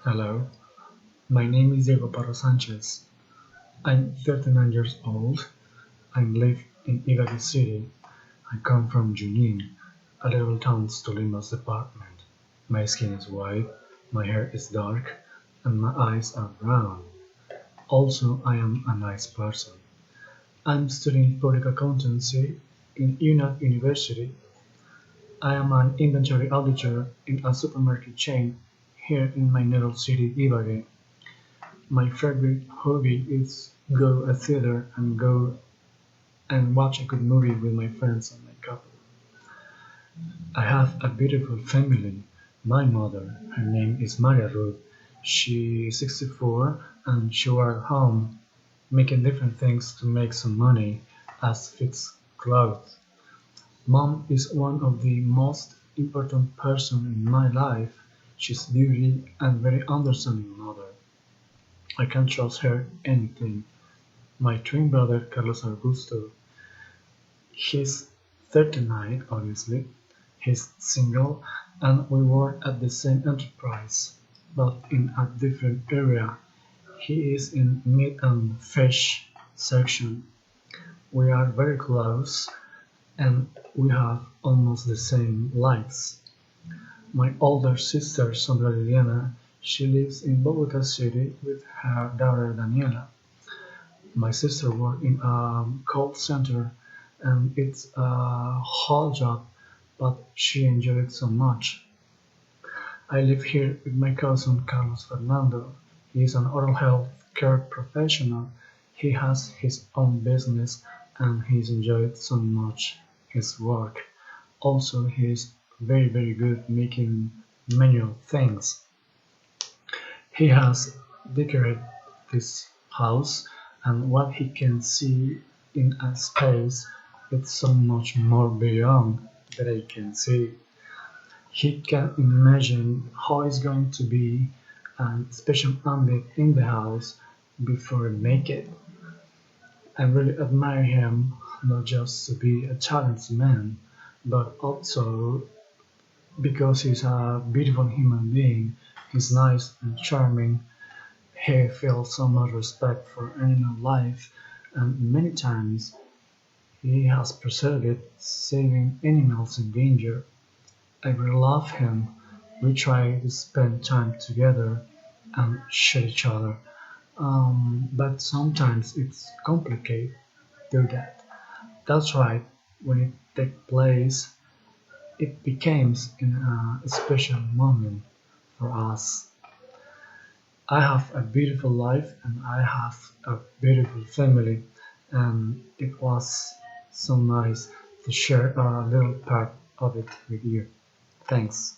Hello, my name is Diego Parra Sanchez. I'm 39 years old. I live in Ibagué City. I come from Junín, a little town in Tolima's department. My skin is white, my hair is dark, and my eyes are brown. Also, I am a nice person. I'm studying public accountancy in UNAT University. I am an inventory auditor in a supermarket chain here in my native city, Ibagué. My favorite hobby is go a theater and go and watch a good movie with my friends and my couple. I have a beautiful family. My mother, her name is Maria Ruth. She is 64 and she works at home making different things to make some money as fix clothes. Mom is one of the most important person in my life. She's beauty and very understanding mother. I can trust her anything. My twin brother Carlos Augusto, he's 39 obviously, he's single and we work at the same enterprise, but in a different area. He is in meat and fish section. We are very close and we have almost the same likes. My older sister Sandra Liliana, she lives in Bogota City with her daughter Daniela. My sister worked in a call center and it's a hard job, but she enjoyed it so much. I live here with my cousin Carlos Fernando. He is an oral health care professional. He has his own business and he's enjoyed so much his work. Also, he is very good making manual things. He has decorated this house, and what he can see in a space is so much more beyond that I can see. He can imagine how it's going to be and special ambient in the house before I make it. I really admire him not just to be a talented man, but also because he's a beautiful human being. He's nice and charming. He feels so much respect for animal life, and many times he has persevered saving animals in danger. I really love him. We try to spend time together and share each other. But sometimes it's complicated to do that. That's right. When it takes place, it becomes in a special moment for us. I have a beautiful life and I have a beautiful family, and it was so nice to share a little part of it with you. Thanks.